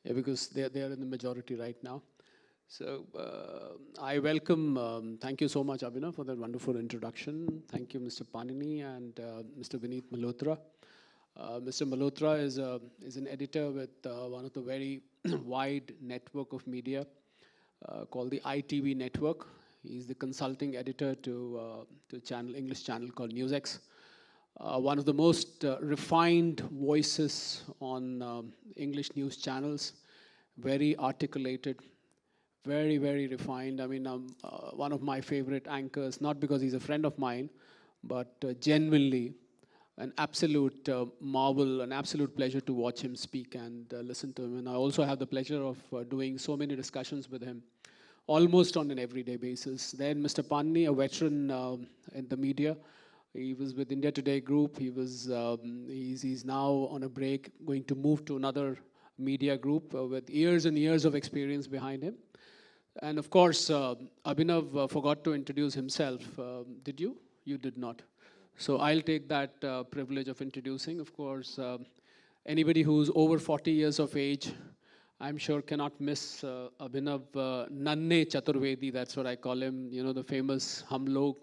Yeah, because they are in the majority right now. So I welcome, thank you so much, Abhinav, for that wonderful introduction. Thank you, Mr. Panini and Mr. Vineet Malhotra. Mr. Malhotra is an editor with one of the very wide network of media called the ITV network. He's the consulting editor to channel English channel called NewsX. One of the most refined voices on English news channels, very articulated, very, very refined. I mean, one of my favorite anchors, not because he's a friend of mine, but genuinely an absolute marvel, an absolute pleasure to watch him speak and listen to him. And I also have the pleasure of doing so many discussions with him, almost on an everyday basis. Then Mr. Panni, a veteran in the media. He was with India Today Group. He's now on a break, going to move to another media group with years and years of experience behind him. And of course, Abhinav forgot to introduce himself. Did you? You did not. So I'll take that privilege of introducing. Of course, anybody who's over 40 years of age, I'm sure cannot miss Abhinav Nanne Chaturvedi. That's what I call him. You know, the famous Hum Log,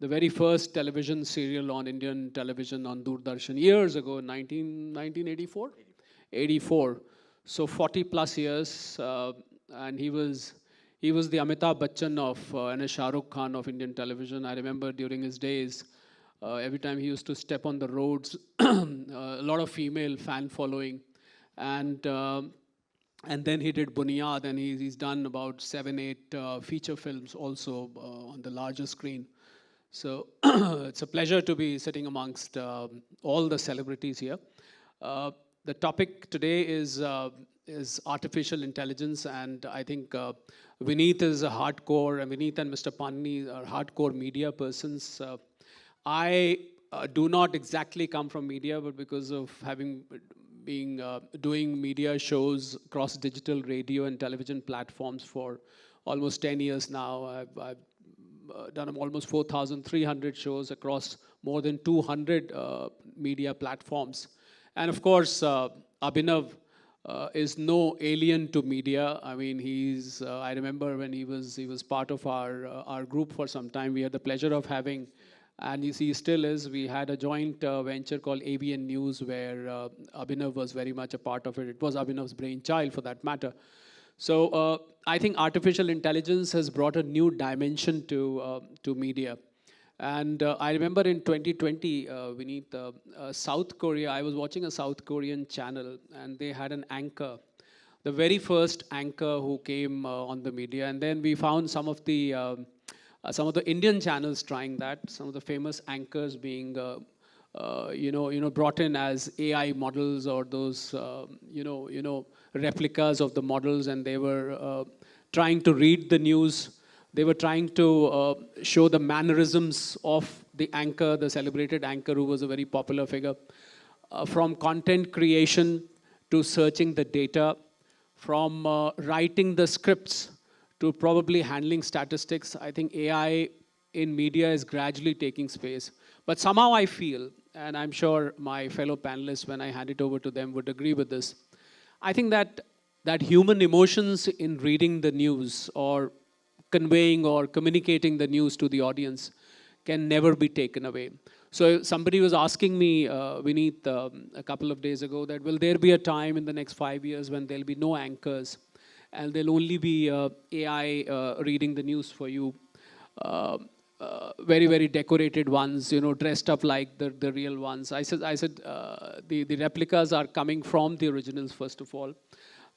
the very first television serial on Indian television on Doordarshan years ago, 1984? 84. So 40 plus years, and he was the Amitabh Bachchan of and a Shah Rukh Khan of Indian television. I remember during his days, every time he used to step on the roads, a lot of female fan following, and then he did Bunyad, and he's done about 7, 8 feature films also on the larger screen. So it's a pleasure to be sitting amongst all the celebrities here. The topic today is artificial intelligence, and I think Vineet is a hardcore, and Vineet and Mr. Panni are hardcore media persons. I do not exactly come from media, but because of doing media shows across digital radio and television platforms for almost 10 years now, I've done almost 4,300 shows across more than 200 media platforms. And of course, Abhinav is no alien to media. I mean, I remember when he was part of our group for some time. We had the pleasure of having, and he still is, we had a joint venture called ABN News where Abhinav was very much a part of it. It was Abhinav's brainchild for that matter. So I think artificial intelligence has brought a new dimension to media. And I remember in 2020, Vineet, South Korea, I was watching a South Korean channel, and they had an anchor, the very first anchor who came on the media. And then we found some of the Indian channels trying that, some of the famous anchors being brought in as AI models or those replicas of the models, and they were trying to read the news. They were trying to show the mannerisms of the anchor, the celebrated anchor who was a very popular figure, from content creation to searching the data, from writing the scripts to probably handling statistics. I think AI in media is gradually taking space. But somehow I feel, and I'm sure my fellow panelists, when I hand it over to them, would agree with this, I think that human emotions in reading the news or conveying or communicating the news to the audience can never be taken away. So somebody was asking me, Vineet, a couple of days ago, that will there be a time in the next 5 years when there'll be no anchors and there'll only be AI reading the news for you? Very, very decorated ones, dressed up like the real ones. I said, the replicas are coming from the originals, first of all.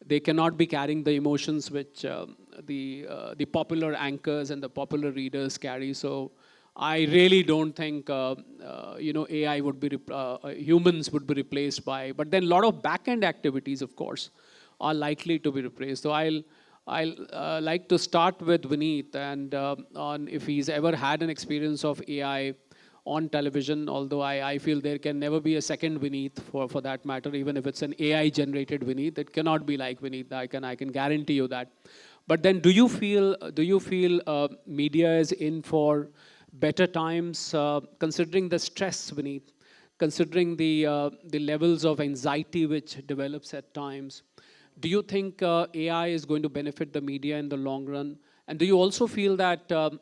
They cannot be carrying the emotions which the popular anchors and the popular readers carry. So I really don't think AI would be humans would be replaced by. But then a lot of back-end activities, of course, are likely to be replaced. So I'll like to start with Vineet and on if he's ever had an experience of AI on television, although I feel there can never be a second Vineet for that matter, even if it's an AI-generated Vineet. It cannot be like Vineet. I can guarantee you that. But then do you feel media is in for better times, considering the stress, Vineet, considering the levels of anxiety which develops at times? Do you think AI is going to benefit the media in the long run? And do you also feel that the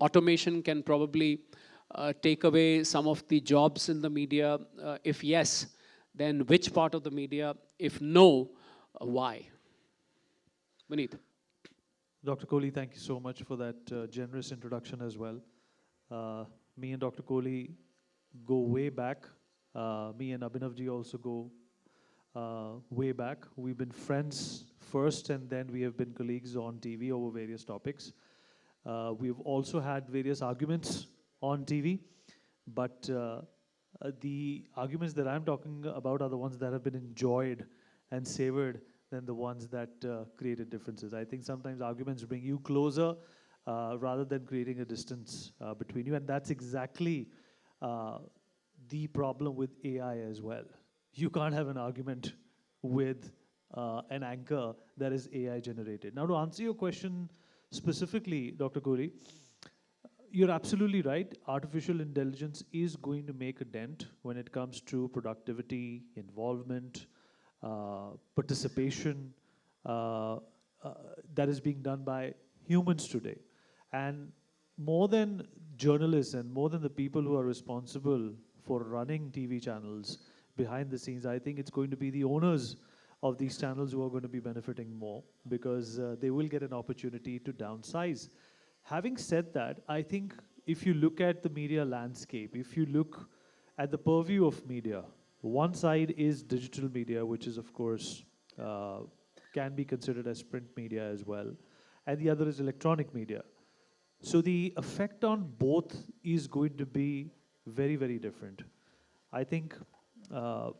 automation can probably take away some of the jobs in the media? If yes, then which part of the media? If no, why? Vineet. Dr. Kohli, thank you so much for that generous introduction as well. Uh, Me and Dr. Kohli go way back. Me and Abhinavji also go way back. We've been friends first, and then we have been colleagues on TV over various topics. We've also had various arguments on TV, but the arguments that I'm talking about are the ones that have been enjoyed and savored than the ones that created differences. I think sometimes arguments bring you closer rather than creating a distance between you, and that's exactly uh, the problem with AI as well. You can't have an argument with an anchor that is AI generated. Now, to answer your question specifically, Dr. Gori, you're absolutely right. Artificial intelligence is going to make a dent when it comes to productivity, involvement, participation uh, uh, that is being done by humans today. And more than journalists and more than the people who are responsible for running TV channels behind the scenes, I think it's going to be the owners of these channels who are going to be benefiting more because they will get an opportunity to downsize. Having said that, I think if you look at the media landscape, if you look at the purview of media, one side is digital media, which is, of course, uh, can be considered as print media as well, and the other is electronic media. So the effect on both is going to be very, very different. I think uh,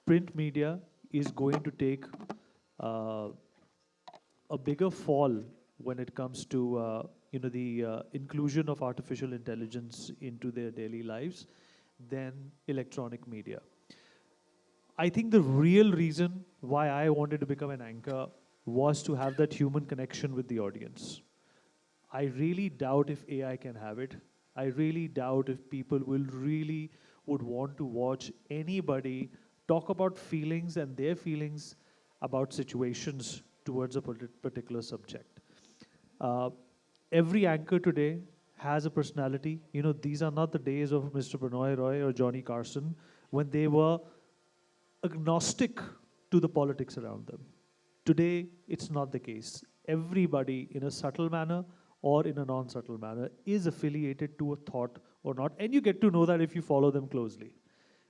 print media is going to take uh, a bigger fall when it comes to the inclusion of artificial intelligence into their daily lives than electronic media. I think the real reason why I wanted to become an anchor was to have that human connection with the audience. I really doubt if AI can have it. I really doubt if people will really would want to watch anybody talk about feelings and their feelings about situations towards a particular subject. Uh, every anchor today has a personality. You know, these are not the days of Mr. Benoit Roy or Johnny Carson when they were agnostic to the politics around them. Today, it's not the case. Everybody, in a subtle manner or in a non subtle manner, is affiliated to a thought or not. And you get to know that if you follow them closely,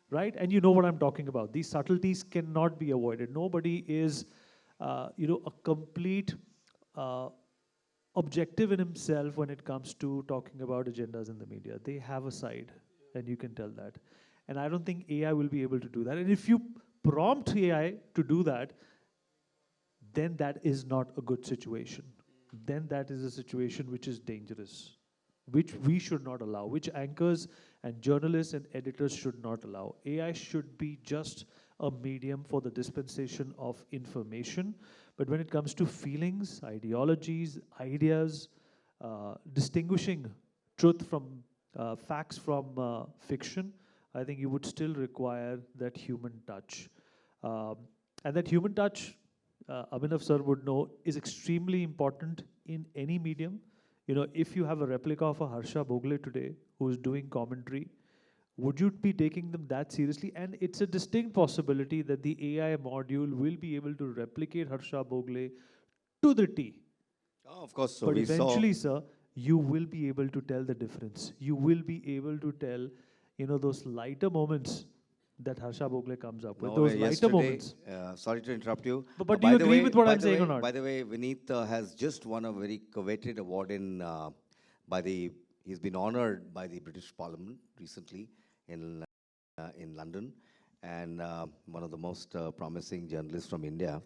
right? And you know what I'm talking about. These subtleties cannot be avoided. Nobody is, a complete uh, objective in himself when it comes to talking about agendas in the media. They have a side, and you can tell that. And I don't think AI will be able to do that. And if you prompt AI to do that, then that is not a good situation. Then that is a situation which is dangerous, which we should not allow, which anchors and journalists and editors should not allow. AI should be just a medium for the dispensation of information. But when it comes to feelings, ideologies, ideas, distinguishing truth from facts from fiction, I think you would still require that human touch. Um, and that human touch, Abhinav sir would know, is extremely important in any medium. You know, if you have a replica of a Harsha Bogle today who's doing commentary, would you be taking them that seriously? And it's a distinct possibility that the AI module will be able to replicate Harsha Bogle to the T. Oh, of course. So But we saw. eventually, sir, you will be able to tell the difference. You will be able to tell, those lighter moments that Harsha Bogle comes up with. No, Those lighter yesterday. moments. Sorry to interrupt you. But do you agree with what I'm saying or not? By the way, Vineet has just won a very coveted award by the. He's been honored by the British Parliament recently in London, and one of the most promising journalists from India.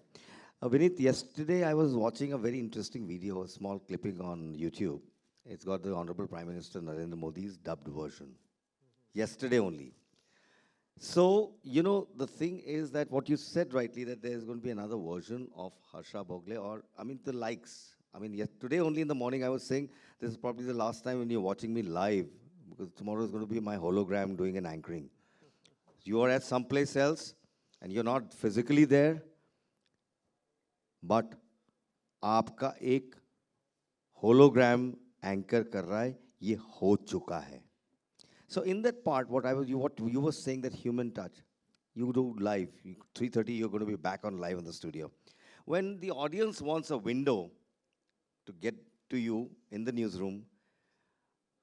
Vineet, yesterday I was watching a very interesting video, a small clipping on YouTube. It's got the Honorable Prime Minister Narendra Modi's dubbed version. Yesterday only. So, the thing is that what you said rightly, that there's going to be another version of Harsha Bogle, or, I mean, the likes. I mean, today only in the morning I was saying, this is probably the last time when you're watching me live, because tomorrow is going to be my hologram doing an anchoring. You are at someplace else, and you're not physically there, but आपका एक hologram anchor कर रहा है, ये हो चुका है. So in that part, what you were saying, that human touch, you do live, 3:30, you're going to be back on live in the studio. When the audience wants a window to get to you in the newsroom,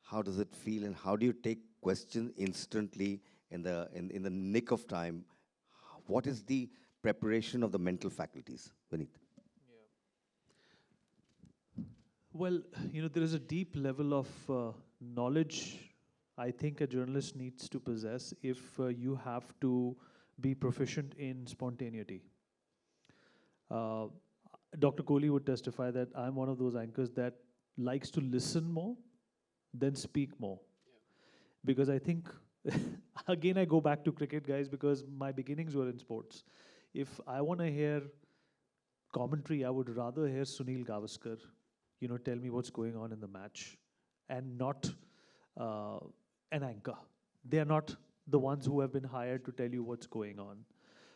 how does it feel, and how do you take questions instantly in the nick of time? What is the preparation of the mental faculties, Vineet? Well, there is a deep level of knowledge I think a journalist needs to possess if you have to be proficient in spontaneity. Uh, Dr. Kohli would testify that I'm one of those anchors that likes to listen more than speak more. Because I think, again, I go back to cricket, guys, because my beginnings were in sports. If I want to hear commentary, I would rather hear Sunil Gavaskar, tell me what's going on in the match, and not uh, an anchor. They are not the ones who have been hired to tell you what's going on.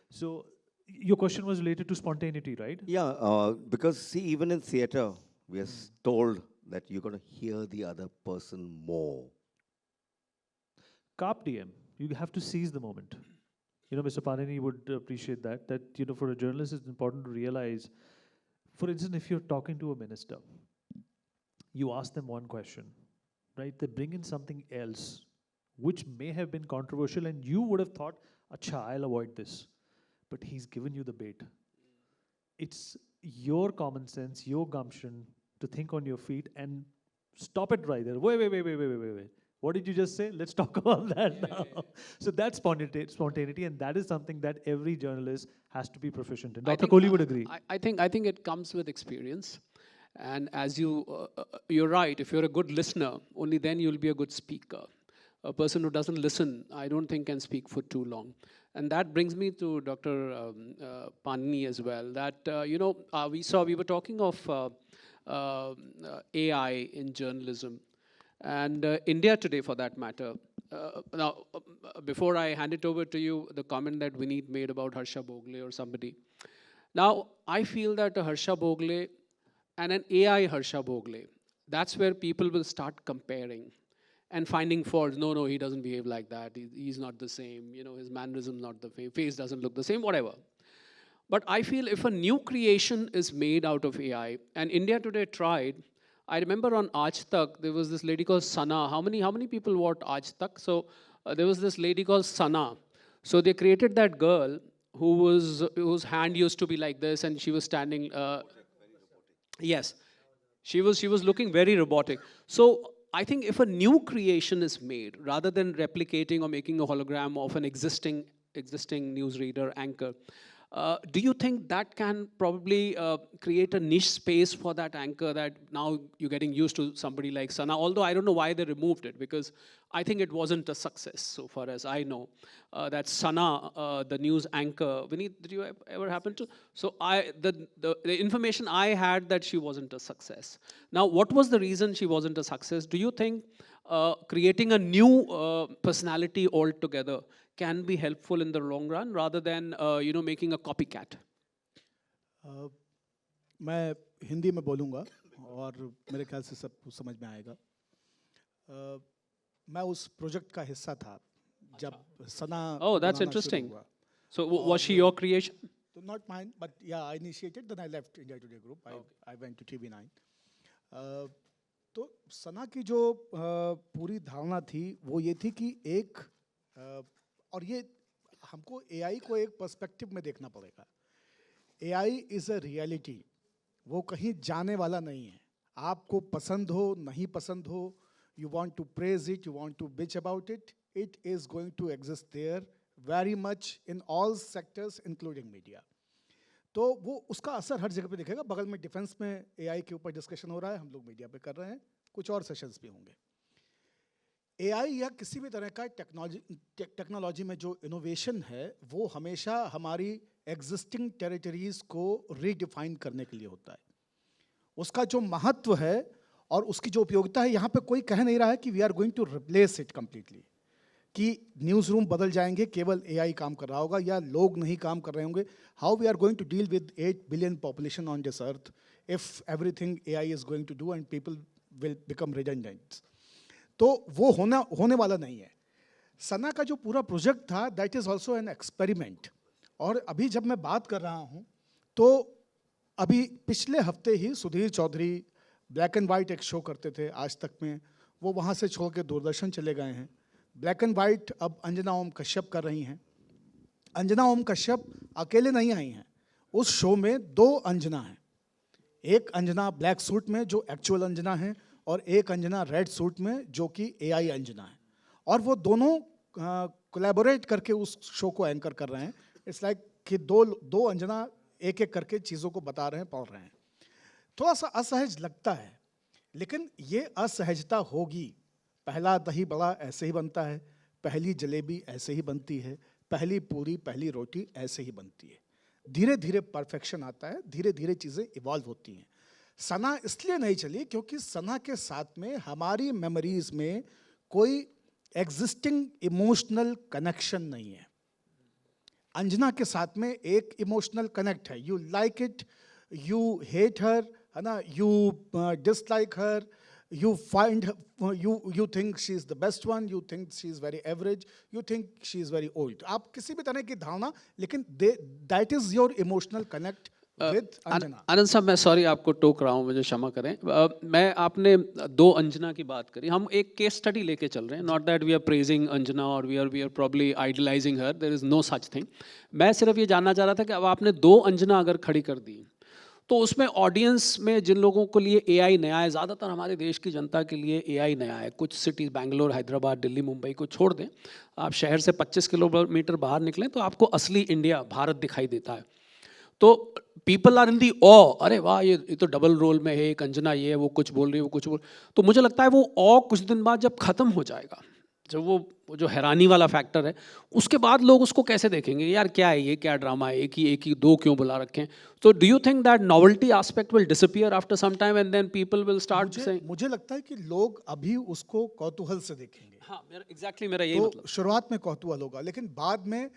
So your question was related to spontaneity, right? Yeah, because see, even in theater, we are told that you're going to hear the other person more. Carpe diem. You have to seize the moment. Mr. Panini would appreciate that. That for a journalist, it's important to realize. For instance, if you're talking to a minister, you ask them one question, right? They bring in something else, which may have been controversial, and you would have thought, "Acha, I'll avoid this," but he's given you the bait. It's your common sense, your gumption to think on your feet and stop it right there. Wait. What did you just say? Let's talk about that now. So that's spontaneity, and that is something that every journalist has to be proficient in. Dr. Kohli would agree. I think it comes with experience. And as you're right, if you're a good listener, only then you'll be a good speaker. A person who doesn't listen, I don't think can speak for too long. And that brings me to Dr. Panini as well. That, we were talking of AI in journalism. And India today, for that matter. Before I hand it over to you, the comment that Vineet made about Harsha Bogle or somebody. Now, I feel that a Harsha Bogle and an AI Harsha Bogle, that's where people will start comparing and finding faults. No, he doesn't behave like that. He's not the same. His mannerism not the same. Face doesn't look the same, whatever. But I feel if a new creation is made out of AI, and India today tried, I remember on Aaj Tak, there was this lady called Sana. How many people watched Aaj Tak? So there was this lady called Sana. So they created that girl whose hand used to be like this, and she was standing. Yes, she was looking very robotic. So I think if a new creation is made, rather than replicating or making a hologram of an existing newsreader anchor, do you think that can probably create a niche space for that anchor, that now you're getting used to somebody like Sana? Although I don't know why they removed it, because I think it wasn't a success so far as I know. That Sana, the news anchor, Vineet, did you ever happen to? So the information I had that she wasn't a success. Now, what was the reason she wasn't a success? Do you think creating a new personality altogether can be helpful in the long run, rather than making a copycat? मैं हिंदी में बोलूँगा और मेरे ख्याल से सबको समझ में आएगा. मैं उस प्रोजेक्ट का हिस्सा था जब सना. Oh, that's interesting. So was she your creation? Not mine, but yeah, I initiated. Then I left India Today Group. I went to TV9. तो सना की जो पूरी धारणा थी वो ये थी कि एक और ये हमको AI को एक पर्सपेक्टिव में देखना पड़ेगा. AI is a reality. वो कहीं जाने वाला नहीं है. आपको पसंद हो नहीं पसंद हो, you want to praise it, you want to bitch about it, it is going to exist there very much in all sectors including media. तो वो उसका असर हर जगह पे दिखेगा. बगल में डिफेंस में AI के ऊपर डिस्कशन हो रहा है, हम लोग मीडिया पे कर रहे हैं, कुछ और सेशंस भी होंगे. AI या किसी भी तरह का टेक्नोलॉजी में जो इनोवेशन है वो हमेशा हमारी एग्जिस्टिंग टेरिटरीज को रीडिफाइन करने के लिए होता है. उसका जो महत्व है और उसकी जो उपयोगिता है, यहाँ पे कोई कह नहीं रहा है कि we are going to replace it completely. कि न्यूज़ रूम बदल जाएंगे, केवल एआई काम कर रहा होगा या लोग नहीं काम कर रहे होंगे? How we are going to deal with 8 billion population on this earth if everything AI is going to do and people will become redundant? तो वो होने वाला नहीं है। सना का जो पूरा प्रोजेक्ट था that is also an experiment. और अभी जब मैं बात कर रहा हूँ तो अभी पिछले हफ्ते ही Sudhir Chaudhary black and white एक शो करते थे आज तक में, वो वहाँ से छोड़ के दूरदर्शन चले गए हैं। ब्लैक एंड वाइट अब अंजना ओम कश्यप कर रही हैं। अंजना ओम कश्यप अकेले नहीं आई हैं, उस शो में 2 अंजना हैं। एक अंजना ब्लैक सूट में जो एक्चुअल अंजना है, और एक अंजना रेड सूट में जो कि एआई अंजना है। और वो दोनों कोलैबोरेट करके उस शो को एंकर कर रहे हैं। इट्स लाइक कि दो अंजना एक एक करके चीज़ों को बता रहे हैं, पढ़ रहे हैं। थोड़ा सा असहज लगता है, लेकिन ये असहजता होगी। पहला दही बड़ा ऐसे ही बनता है, पहली जलेबी ऐसे ही बनती है, पहली पूरी पहली रोटी ऐसे ही बनती है। धीरे धीरे परफेक्शन आता है, धीरे धीरे चीज़ें इवॉल्व होती हैं। सना इसलिए नहीं चली क्योंकि सना के साथ में हमारी मेमोरीज में कोई एग्जिस्टिंग इमोशनल कनेक्शन नहीं है। अंजना के साथ में एक इमोशनल कनेक्ट है। You like it, you hate her, है ना, you dislike her, you find you think she is the best one, you think she is very average, you think she is very old. आप किसी भी तरह की धारणा, लेकिन that is your emotional connect with Anjana. आनंद साहब, मैं सॉरी आपको टोक रहा हूँ, मुझे क्षमा करें। मैं आपने 2 अंजना की बात करी, हम एक केस स्टडी लेके चल रहे हैं। Not that we are praising Anjana और we are probably idealizing her, there is no such thing. मैं सिर्फ ये जानना चाह रहा था कि अब आपने 2 अंजना अगर खड़ी कर दी तो उसमें ऑडियंस में जिन लोगों के लिए एआई नया है, ज़्यादातर हमारे देश की जनता के लिए एआई नया है। कुछ सिटीज़ बैंगलोर, हैदराबाद, दिल्ली, मुंबई को छोड़ दें, आप शहर से 25 किलोमीटर बाहर निकलें तो आपको असली इंडिया, भारत दिखाई देता है। तो पीपल आर इन दी ऑ, अरे वाह ये तो डबल रोल में है, एक अंजना ये है, वो कुछ बोल रही है, वो कुछ बोल। तो मुझे लगता है वो ऑ कुछ दिन बाद जब ख़त्म हो जाएगा, जब वो जो हैरानी वाला फैक्टर है, उसके बाद लोग उसको कैसे देखेंगे, यार क्या है ये, क्या ड्रामा है, एक ही 2 क्यों बुला रखे हैं। तो do you think that novelty aspect will disappear after some time and then people will start saying? मुझे लगता है कि लोग अभी उसको कौतूहल से देखेंगे। हाँ, मेरा यही तो मतलब। शुरुआत में कौतूहल होगा, लेकिन बाद में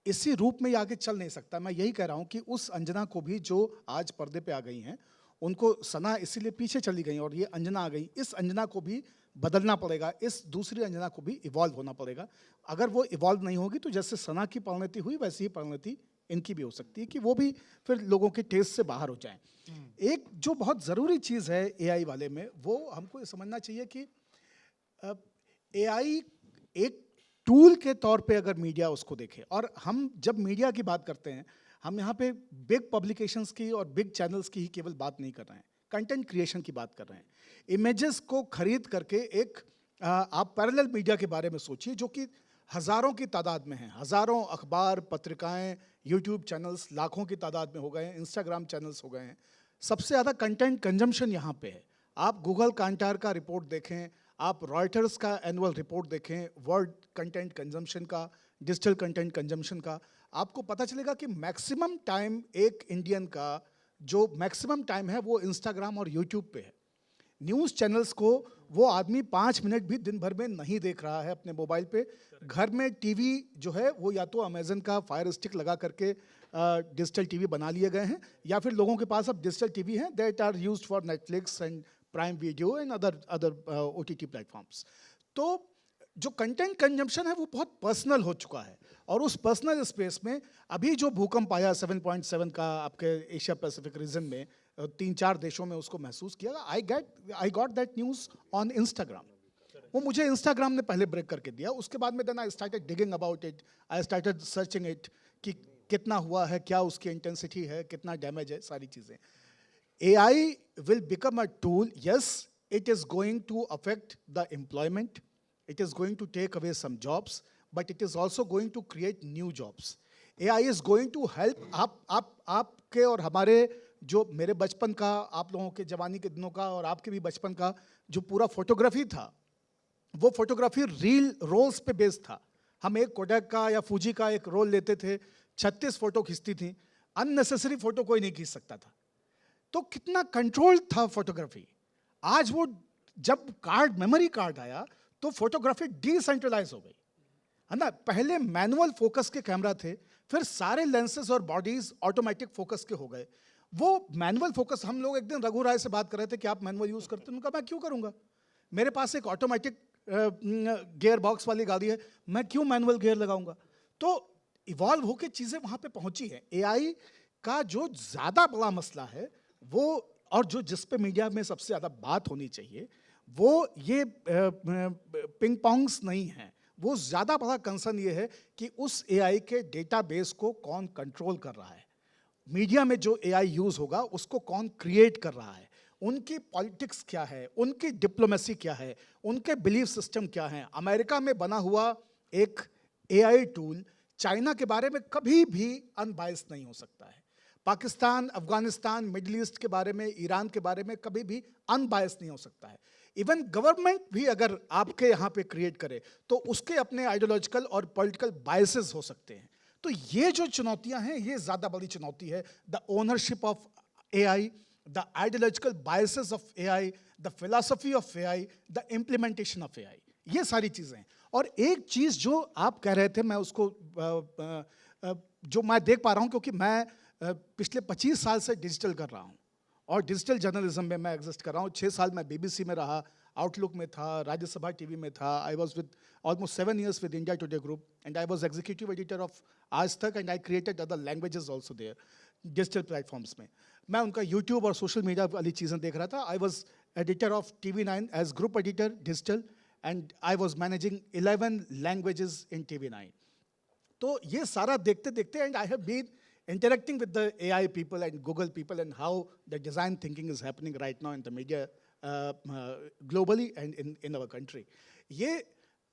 इसी रूप में ये आगे चल नहीं सकता। मैं यही कह रहा हूँ कि उस अंजना को भी जो आज पर्दे पे आ गई हैं, उनको सना इसीलिए पीछे चली गई और ये अंजना आ गई, इस अंजना को भी बदलना पड़ेगा, इस दूसरी अंजना को भी इवॉल्व होना पड़ेगा। अगर वो इवॉल्व नहीं होगी तो जैसे सना की परिणति हुई वैसी ही परिणति इनकी भी हो सकती है कि वो भी फिर लोगों के टेस्ट से बाहर हो जाएं। एक जो बहुत ज़रूरी चीज़ है एआई वाले में, वो हमको ये समझना चाहिए कि एआई एक टूल के तौर पे अगर मीडिया उसको देखे, और हम जब मीडिया की बात करते हैं, हम यहाँ पे बिग पब्लिकेशंस की और बिग चैनल्स की ही केवल बात नहीं कर रहे हैं, कंटेंट क्रिएशन की बात कर रहे हैं। इमेजेस को खरीद करके एक आप पैरेलल मीडिया के बारे में सोचिए जो कि हज़ारों की तादाद में हैं। हज़ारों अखबार, पत्रिकाएं, यूट्यूब चैनल्स लाखों की तादाद में हो गए हैं, इंस्टाग्राम चैनल्स हो गए हैं। सबसे ज़्यादा कंटेंट कंजम्पशन यहाँ पे है। आप गूगल कांटार का रिपोर्ट देखें, आप रॉयटर्स का एनुअल रिपोर्ट देखें, वर्ल्ड कंटेंट कंजम्पशन का, डिजिटल कंटेंट कंजम्पशन का, आपको पता चलेगा कि मैक्सिमम टाइम एक इंडियन का जो मैक्सिमम टाइम है वो इंस्टाग्राम और यूट्यूब पे है। न्यूज़ चैनल्स को वो आदमी 5 मिनट भी दिन भर में नहीं देख रहा है अपने मोबाइल पे। घर में टीवी जो है वो या तो अमेजन का फायर स्टिक लगा करके डिजिटल टीवी बना लिए गए हैं, या फिर लोगों के पास अब डिजिटल टीवी हैं that are used for Netflix and Prime Video and other OTT platforms. तो जो कंटेंट कंजम्पशन है वो बहुत पर्सनल हो चुका है, और उस पर्सनल स्पेस में अभी जो भूकंप आया 7.7 का आपके एशिया पैसिफिक रीजन में, 3-4 देशों में उसको महसूस किया। I got that news on Instagram. वो मुझे इंस्टाग्राम ने पहले ब्रेक करके दिया, उसके बाद में then I started digging about it, I started searching it कि कितना हुआ है, क्या उसकी इंटेंसिटी है, कितना डैमेज है, सारी चीज़ें। AI will become a tool. Yes, it is going to affect the employment. It is going to take away some jobs, but it is also going to create new jobs. AI is going to help आपके और हमारे, जो मेरे बचपन का, आप लोगों के जवानी के दिनों का और आपके भी बचपन का जो पूरा फोटोग्राफी था, वो फोटोग्राफी रील रोल्स पे बेस्ड था। हम एक कोडैक का या फूजी का एक रोल लेते थे, 36 फोटो खींचती थी, अननेसेसरी फोटो कोई नहीं खींच सकता था। तो कितना कंट्रोल था फोटोग्राफी। आज वो जब कार्ड, मेमोरी कार्ड आया, तो तो फोटोग्राफी डिसेंट्रलाइज हो गई, है ना. पहले मैनुअल फोकस के कैमरा थे, फिर सारे लेंसेज और बॉडीज ऑटोमेटिक फोकस के हो गए. वो मैनुअल फोकस, हम लोग एक दिन रघु राय से बात कर रहे थे कि आप मैनुअल यूज करते हैं, उनका मैं क्यों करूंगा, मेरे पास एक ऑटोमेटिक गियर बॉक्स वाली गाड़ी है, मैं क्यों मैनुअल गियर लगाऊंगा. तो इवॉल्व होकर चीजें वहां पे पहुंची है. एआई का जो ज्यादा बड़ा मसला है वो, और जो जिस पे मीडिया में सबसे ज्यादा बात होनी चाहिए, वो ये पिंग पोंग्स नहीं है. वो ज्यादा बड़ा कंसर्न ये है कि उस एआई के डेटाबेस को कौन कंट्रोल कर रहा है, मीडिया में जो एआई यूज होगा उसको कौन क्रिएट कर रहा है, उनकी पॉलिटिक्स क्या है, उनकी डिप्लोमेसी क्या है, उनके बिलीफ सिस्टम क्या है. अमेरिका में बना हुआ एक एआई टूल चाइना के बारे में कभी भी अनबायस्ड नहीं हो सकता है. पाकिस्तान, अफगानिस्तान, मिडिल ईस्ट के बारे में, ईरान के बारे में कभी भी अनबायस्ड नहीं हो सकता है. इवन गवर्नमेंट भी अगर आपके यहाँ पे क्रिएट करे तो उसके अपने आइडियोलॉजिकल और पॉलिटिकल बायसेस हो सकते हैं. तो ये जो चुनौतियां हैं, ये ज्यादा बड़ी चुनौती है. The ownership of AI, the ideological biases of AI, the philosophy of AI, the implementation of AI, ये सारी चीजें. और एक चीज जो आप कह रहे थे, मैं उसको जो मैं देख पा रहा हूं, क्योंकि मैं पिछले 25 साल से डिजिटल कर रहा हूं और डिजिटल जर्नलिज्म में मैं एग्जिस्ट कर रहा हूं. 6 साल मैं बीबीसी में रहा, आउटलुक में था, राज्यसभा टीवी में था. I was with almost 7 years with India Today Group, and I was executive editor of आज तक, and I created other languages also there, digital platforms में. मैं उनका YouTube और सोशल मीडिया वाली चीज़ें देख रहा था. I was editor of TV9 as group editor digital, and I was managing 11 languages in TV9. तो ये सारा देखते देखते, and I have been interacting with the AI people and Google people and how the design thinking is happening right now in the media globally and in our country. ये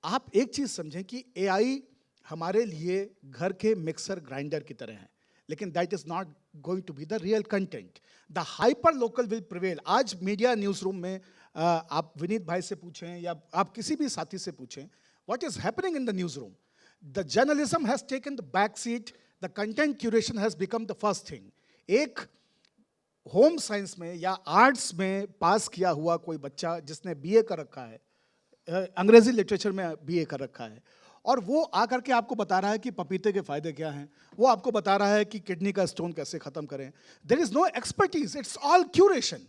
आप एक चीज समझें कि एआई हमारे लिए घर के मिक्सर ग्राइंडर की तरह है, लेकिन that is not going to be the real content. The hyper local will prevail. आज मीडिया न्यूज रूम में आप विनीत भाई से पूछें या आप किसी भी साथी से पूछें, what is happening in the news room. The journalism has taken the back seat, the content curation has become the first thing. एक होम साइंस में या आर्ट्स में पास किया हुआ कोई बच्चा जिसने बीए कर रखा है, अंग्रेजी लिटरेचर में बीए कर रखा है, और वो आकर के आपको बता रहा है कि पपीते के फायदे क्या हैं, वो आपको बता रहा है कि किडनी का स्टोन कैसे खत्म करें. There is no expertise, it's all curation.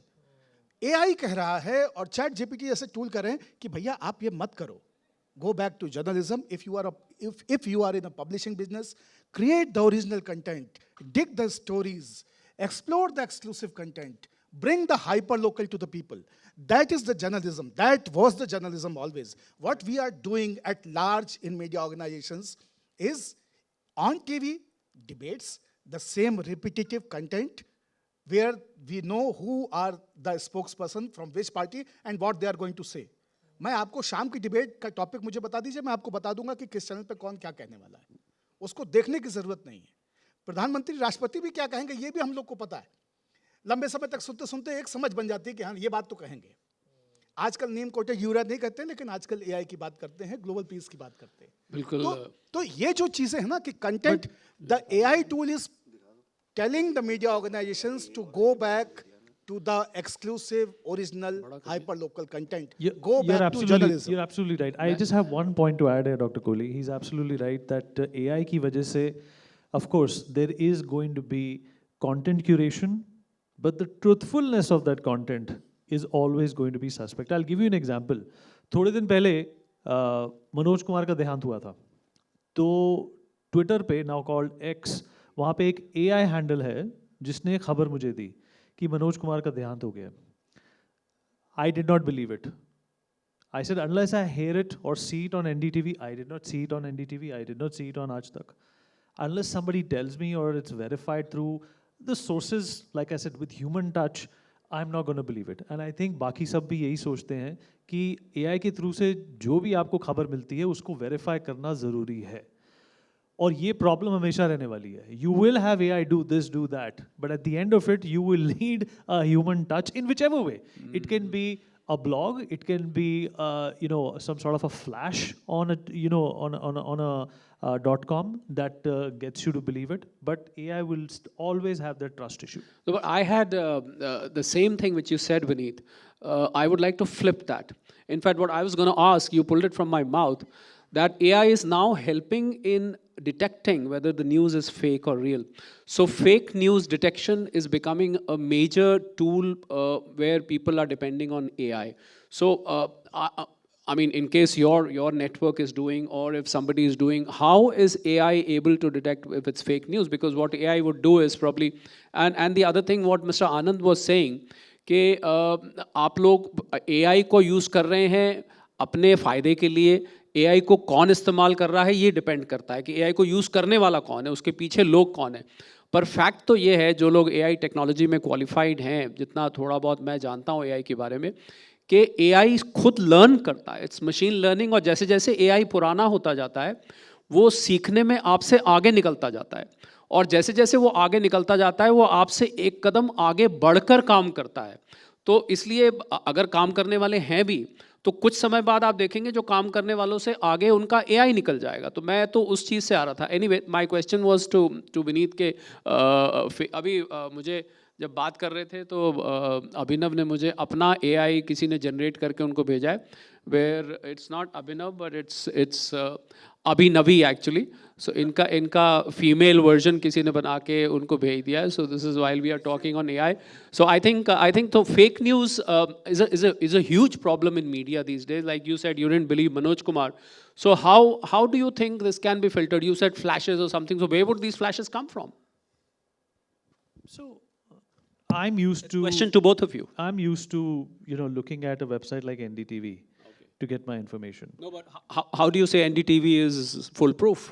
AI कह रहा है और चैट जीपीटी जैसे टूल कर रहे हैं कि भैया आप ये मत करो. Go back to journalism. If you are in a publishing business, create the original content, dig the stories, explore the exclusive content, bring the hyper-local to the people. That is the journalism. That was the journalism always. What we are doing at large in media organizations is on TV debates, the same repetitive content where we know who are the spokesperson from which party and what they are going to say. मैं आपको शाम की debate का topic मुझे बता दीजिए, मैं आपको बता दूंगा कि किस चैनल पे कौन क्या कहने वाला है. उसको देखने की जरूरत नहीं है. प्रधानमंत्री, राष्ट्रपति भी क्या कहेंगे ये भी हम लोग को पता है. लंबे समय तक सुनते सुनते एक समझ बन जाती है कि हाँ ये बात तो कहेंगे. आजकल नीम कोटेड यूरिया नहीं कहते, लेकिन आजकल एआई की बात करते हैं, ग्लोबल पीस की बात करते हैं. बिल्कुल. तो ये जो चीजें हैं ना कि content, the AI tool is telling the media organisations to go back to the exclusive, original, hyper-local content. Go back to journalism. You're absolutely right. I just have one point to add here, Dr. Kohli. He's absolutely right that AI की वजह से, of course, there is going to be content curation, but the truthfulness of that content is always going to be suspect. I'll give you an example. थोड़े दिन पहले मनोज कुमार का देहांत हुआ था, तो ट्विटर पे, now called X, वहाँ पे एक AI हैंडल है जिसने खबर मुझे दी कि मनोज कुमार का देहांत हो गया. I did not believe it. I said, unless I hear it or see it on NDTV, I did not see it on NDTV, I did not see it on Aaj Tak. Unless somebody tells me or it's verified through the sources, like I said, with human touch, I'm not going to believe it. And I think बाकी सब भी यही सोचते हैं कि AI के through से जो भी आपको खबर मिलती है उसको वेरीफाई करना ज़रूरी है. और ये प्रॉब्लम हमेशा रहने वाली है. You will have AI do this do that, but at the end of it you will need a human touch in which ever way. It can be a blog, it can be some sort of a flash on a .com that gets you to believe it, but AI will always have that trust issue. No, but I had the same thing which you said, Vineet. I would like to flip that. In fact, what I was going to ask, you pulled it from my mouth, that AI is now helping in detecting whether the news is fake or real. So fake news detection is becoming a major tool where people are depending on AI. So I mean, in case your network is doing, or if somebody is doing, how is AI able to detect if it's fake news? Because what AI would do is probably, and the other thing what Mr. Anand was saying, कि आप लोग AI को use कर रहे हैं अपने फ़ायदे के लिए, AI को कौन इस्तेमाल कर रहा है ये डिपेंड करता है कि AI को यूज़ करने वाला कौन है, उसके पीछे लोग कौन है. पर फैक्ट तो ये है, जो लोग AI टेक्नोलॉजी में क्वालिफाइड हैं, जितना थोड़ा बहुत मैं जानता हूँ AI के बारे में, कि AI खुद लर्न करता है, इट्स मशीन लर्निंग, और जैसे जैसे AI पुराना होता जाता है वो सीखने में आपसे आगे निकलता जाता है, और जैसे जैसे वो आगे निकलता जाता है वो आपसे एक कदम आगे बढ़कर काम करता है. तो इसलिए अगर काम करने वाले हैं भी, तो कुछ समय बाद आप देखेंगे जो काम करने वालों से आगे उनका AI निकल जाएगा. तो मैं तो उस चीज़ से आ रहा था. Anyway, my question was to Vineet के अभी मुझे जब बात कर रहे थे तो अभिनव ने मुझे अपना AI किसी ने जनरेट करके उनको भेजा है, where it's not Abhinav but it's Abhinavi actually. So इनका फीमेल वर्जन किसी ने बना के उनको भेज दिया है. So this is while we are talking on AI. So I think तो fake news is a huge problem in media these days. Like you said, you didn't believe Manoj Kumar. So how do you think this can be filtered? You said flashes or something. So where would these flashes come from? So I'm used to Question to both of you. I'm used to looking at a website like NDTV to get my information. No, but how do you say NDTV is foolproof?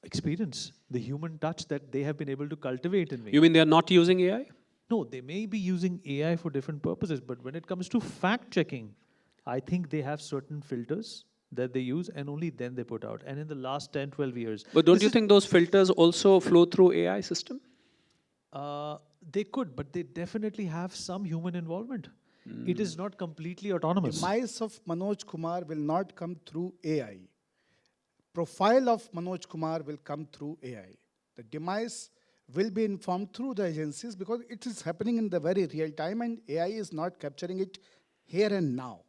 Experience, the human touch that they have been able to cultivate in me. You mean they are not using AI? No, they may be using AI for different purposes, but when it comes to fact checking, I think they have certain filters that they use, and only then they put out. And in the last 10, 12 years. But don't you think those filters also flow through AI system? They could, but they definitely have some human involvement. It is not completely autonomous. Demise of Manoj Kumar will not come through AI. Profile of Manoj Kumar will come through AI. The demise will be informed through the agencies because it is happening in the very real time and AI is not capturing it here and now.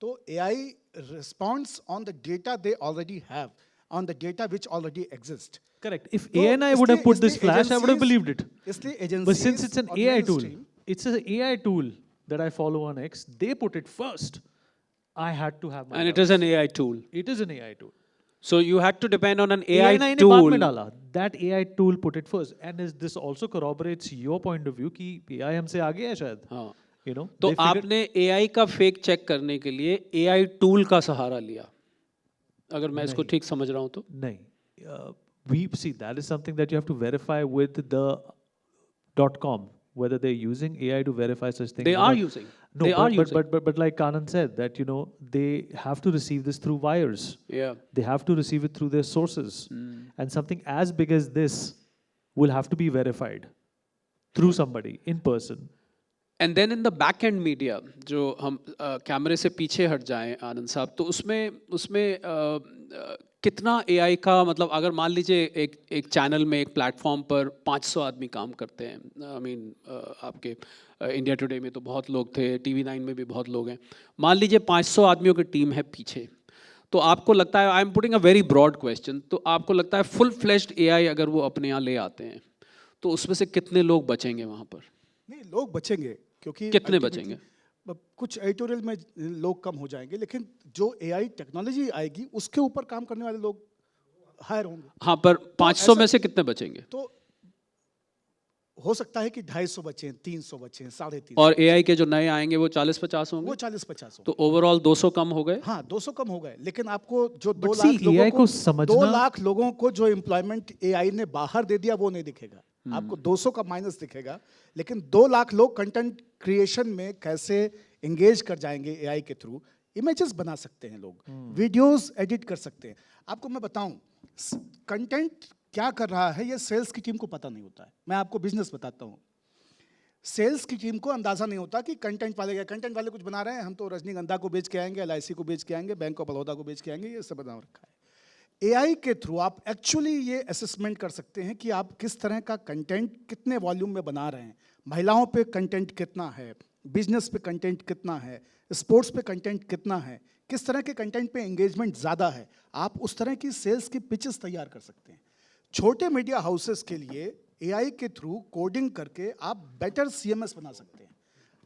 So AI responds on the data they already have, on the data which already exist. Correct. If So ANI would have put this flash, I would have believed it. But But since it's an AI tool, it's an AI tool that I follow on X, they put it first. I had to have my And it doubts. is an AI tool. It is an AI tool. So you had to depend on an AI ने tool. बाद में डाला. That AI tool put it first. And this also corroborates your point of view कि AI हमसे आगे है शायद. हाँ. You know, तो they figured- आपने AI का फेक चेक करने के लिए AI टूल का सहारा लिया, अगर मैं इसको नहीं. ठीक समझ रहा हूँ तो? नहीं. We see that is something that you have to verify with the .com, whether they're using AI to verify such things. They or are not. using. No, They are using. but like Kannan said, that they have to receive this through wires. Yeah. They have to receive it through their sources, and something as big as this will have to be verified through somebody in person. And then in the back end media, जो हम कैमरे से पीछे हट जाएं आनंद साहब, तो उसमें कितना AI का, मतलब अगर मान लीजिए एक चैनल में, एक प्लेटफॉर्म पर 500 आदमी काम करते हैं, आई मीन आपके इंडिया टुडे में तो बहुत लोग थे, TV9 में भी बहुत लोग हैं, मान लीजिए 500 आदमियों की टीम है पीछे, तो आपको लगता है, I am putting a very broad question, तो आपको लगता है फुल फ्लेश्ड AI अगर वो अपने यहाँ ले आते हैं तो उसमें से कितने लोग बचेंगे वहाँ पर? नहीं, लोग बचेंगे, क्योंकि कितने बचेंगे? कुछ एडिटोरियल में लोग कम हो जाएंगे, लेकिन जो AI टेक्नोलॉजी आएगी उसके ऊपर काम करने वाले लोग हायर होंगे. हाँ, पर 500 में से कितने बचेंगे? तो हो सकता है कि 250 बचे, 300 बचे, 350. और AI के जो नए आएंगे वो 40-50 होंगे? वो 40-50 होंगे. तो ओवरऑल 200 कम हो गए? हाँ, 200 कम हो गए, लेकिन आपको जो 2 see, लाख लोगों AI को समझना- 2 लाख लोगों को जो एम्प्लॉयमेंट AI ने बाहर दे दिया वो नहीं दिखेगा. आपको 200 का माइनस दिखेगा, लेकिन 2 लाख लोग कंटेंट क्रिएशन में कैसे एंगेज कर जाएंगे AI के थ्रू. इमेजेस बना सकते हैं लोग, वीडियोस एडिट कर सकते हैं. आपको मैं बताऊं, कंटेंट क्या कर रहा है ये सेल्स की टीम को पता नहीं होता है. मैं आपको बिजनेस बताता हूं. सेल्स की टीम को अंदाजा नहीं होता कि कंटेंट वाले कुछ बना रहे हैं, हम तो रजनीगंधा को बेच के आएंगे, LIC को बेच के आएंगे, बैंक ऑफ बड़ौदा को बेच के आएंगे, ये सब बना रखा है. AI के थ्रू आप एक्चुअली ये असेसमेंट कर सकते हैं कि आप किस तरह का कंटेंट कितने वॉल्यूम में बना रहे हैं, महिलाओं पे कंटेंट कितना है, बिजनेस पे कंटेंट कितना है, स्पोर्ट्स पे कंटेंट कितना है, किस तरह के कंटेंट पे एंगेजमेंट ज़्यादा है, आप उस तरह की सेल्स की पिचेस तैयार कर सकते हैं। छोटे मीडिया हाउसेस के लिए एआई के थ्रू कोडिंग करके आप बेटर सीएमएस बना सकते हैं।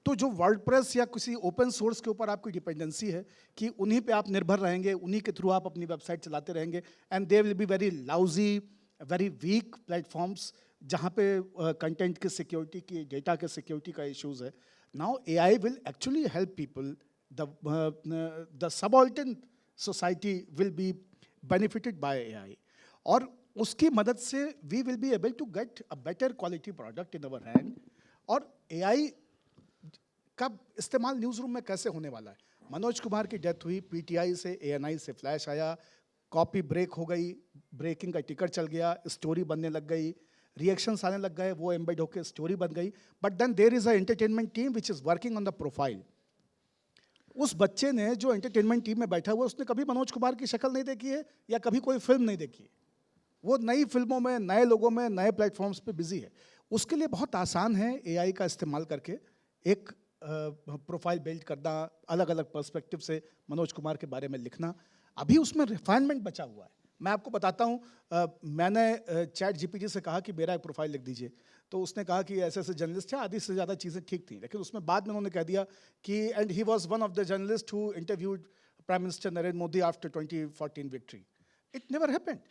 तो जो वर्डप्रेस या किसी ओपन सोर्स के ऊपर आपकी डिपेंडेंसी है कि उन्हीं पे आप निर्भर रहेंगे, उन्हीं के थ्रू आप अपनी वेबसाइट चलाते रहेंगे, and they will be very lousy, very weak platforms जहाँ पे कंटेंट की सिक्योरिटी की, डेटा के सिक्योरिटी का इश्यूज है. Now AI will actually help people, the subaltern society will be benefited by AI. और उसकी मदद से we will be able to get a better quality product in our hand. और AI का इस्तेमाल न्यूज़ रूम में कैसे होने वाला है? मनोज कुमार की डेथ हुई, पीटीआई से एएनआई से फ्लैश आया, कॉपी ब्रेक हो गई, ब्रेकिंग का टिकर चल गया, स्टोरी बनने लग गई, रिएक्शंस आने लग गए, वो एम्बेड होकर स्टोरी बन गई. But then there is a entertainment team which is working on the profile. उस बच्चे ने जो एंटरटेनमेंट टीम में बैठा हुआ, उसने कभी मनोज कुमार की शक्ल नहीं देखी है या कभी कोई फिल्म नहीं देखी है. वो नई फिल्मों में, नए लोगों में, नए प्लेटफॉर्म्स पे बिजी है. उसके लिए बहुत आसान है एआई का इस्तेमाल करके एक प्रोफाइल बिल्ड करना, अलग अलग पर्सपेक्टिव से मनोज कुमार के बारे में लिखना. अभी उसमें रिफाइनमेंट बचा हुआ है. मैं आपको बताता हूँ, मैंने चैट जीपीटी से कहा कि मेरा एक प्रोफाइल लिख दीजिए, तो उसने कहा कि ऐसे ऐसे जर्नलिस्ट थे, आधी से ज़्यादा चीज़ें ठीक थी, लेकिन उसमें बाद में उन्होंने कह दिया कि and he was one of the journalist who interviewed prime minister Narendra Modi after 2014 victory. It never happened.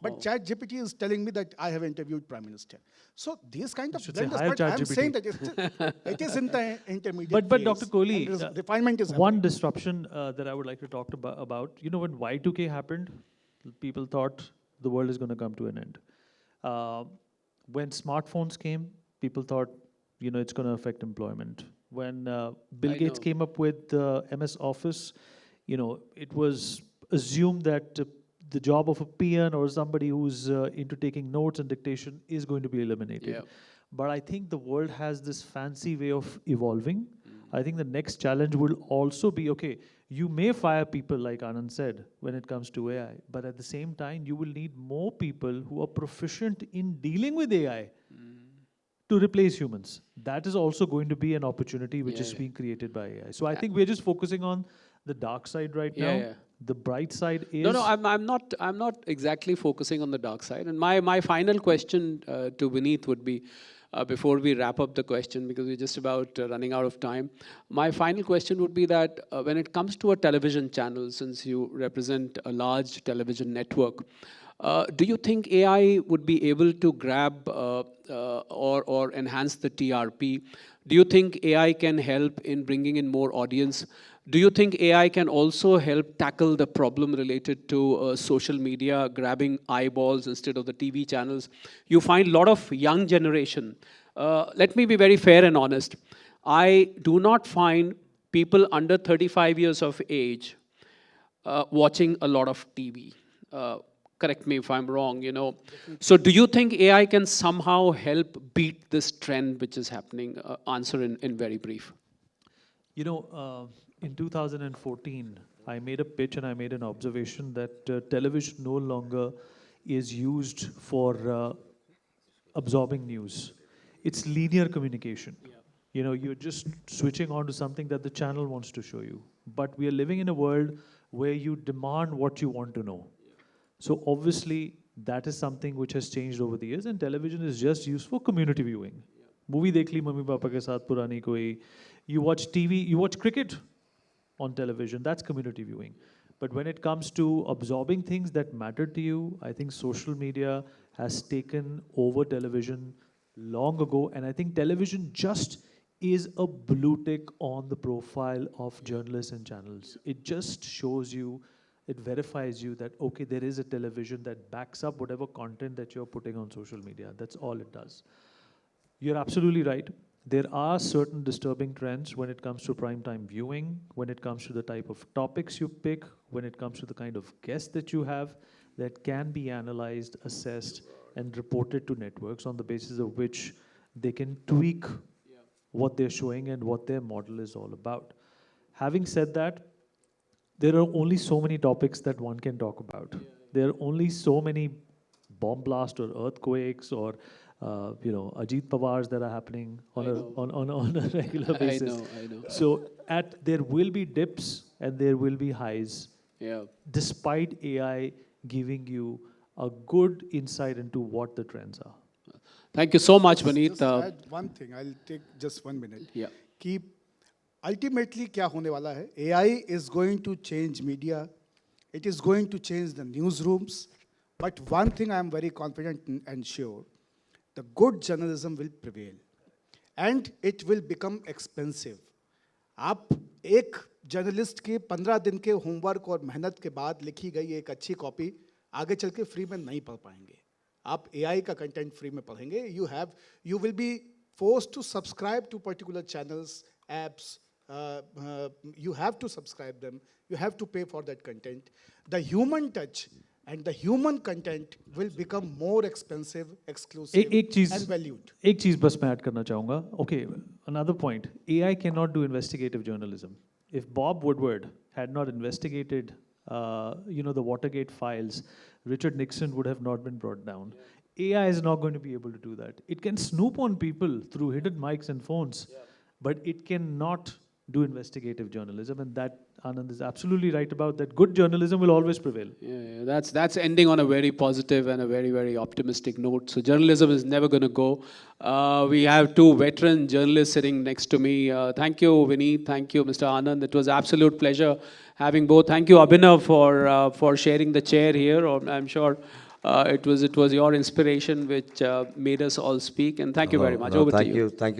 But ChatGPT is telling me that I have interviewed Prime Minister. So these kind of should say blenders, hire but I'm ChatGPT. saying that it is in the intermediate But phase, Dr. Kohli, and refinement is one happening. disruption that I would like to talk about, you know, when Y2K happened, people thought the world is going to come to an end. Uh, when smartphones came, people thought, you know, it's going to affect employment. When Bill I Gates know. came up with MS Office, you know, it was assumed that the job of a peon or somebody who's into taking notes and dictation is going to be eliminated. Yeah. But I think the world has this fancy way of evolving. I think the next challenge will also be, okay, you may fire people like Anand said when it comes to AI, but at the same time, you will need more people who are proficient in dealing with AI to replace humans. That is also going to be an opportunity which Yeah, is yeah. being created by AI. So I think we're just focusing on the dark side right Yeah, now. yeah. The bright side is No, no, I'm not exactly focusing on the dark side. And my final question to Vineet would be, before we wrap up the question, because we're just about running out of time. My final question would be that when it comes to a television channel, since you represent a large television network, do you think AI would be able to grab or enhance the TRP? Do you think AI can help in bringing in more audience? Do you think AI can also help tackle the problem related to social media grabbing eyeballs instead of the TV channels? You find a lot of young generation. Let me be very fair and honest. I do not find people under 35 years of age watching a lot of TV. Correct me if I'm wrong, you know. So do you think AI can somehow help beat this trend which is happening? Answer in very brief. You know, in 2014, I made a pitch and I made an observation that television no longer is used for absorbing news. It's linear communication. You know, you're just switching on to something that the channel wants to show you. But we are living in a world where you demand what you want to know. So obviously, that is something which has changed over the years, and television is just used for community viewing. Movie dekh li mummy papa ke saath purani koi. You watch TV, you watch cricket on television, that's community viewing. But when it comes to absorbing things that matter to you, I think social media has taken over television long ago, and I think television just is a blue tick on the profile of journalists and channels. It just shows you, it verifies you that, okay, there is a television that backs up whatever content that you're putting on social media. That's all it does. You're absolutely right. There are certain disturbing trends when it comes to primetime viewing, when it comes to the type of topics you pick, when it comes to the kind of guests that you have, that can be analyzed, assessed, and reported to networks on the basis of which they can tweak what they're showing and what their model is all about. Having said that, there are only so many topics that one can talk about. There are only so many bomb blasts or earthquakes or Ajit Pawars that are happening on I a know. on a regular basis. I know. So there will be dips and there will be highs, Yeah. despite AI giving you a good insight into what the trends are. Thank you so much, Just, Vineet. just add one thing. I'll take just 1 minute. Yeah. कि ultimately क्या होने वाला है? AI is going to change media. It is going to change the newsrooms. But one thing I am very confident and sure, the good journalism will prevail. And it will become expensive. आप एक journalist के 15 दिन के homework और मेहनत के बाद लिखी गई एक अच्छी कॉपी आगे चल के फ्री में नहीं पढ़ पाएंगे. आप AI का कंटेंट फ्री में पढ़ेंगे. You will be forced to subscribe to particular channels, apps. You have to subscribe them. You have to pay for that content. The human touch and the human content will become more expensive, exclusive, एक चीज and valued. एक चीज बस मैं add करना चाहूँगा. Okay, another point. AI cannot do investigative journalism. If Bob Woodward had not investigated, the Watergate files, Richard Nixon would have not been brought down. AI is not going to be able to do that. It can snoop on people through hidden mics and phones, but it cannot do investigative journalism, and that Anand is absolutely right about that. Good journalism will always prevail. Yeah, that's ending on a very positive and a very, very optimistic note. So journalism is never going to go. We have two veteran journalists sitting next to me. Thank you, Vineet. Thank you, Mr. Anand. It was absolute pleasure having both. Thank you, Abhinav, for sharing the chair here. I'm sure it was your inspiration which made us all speak. And thank you very much. Over to you. Thank you.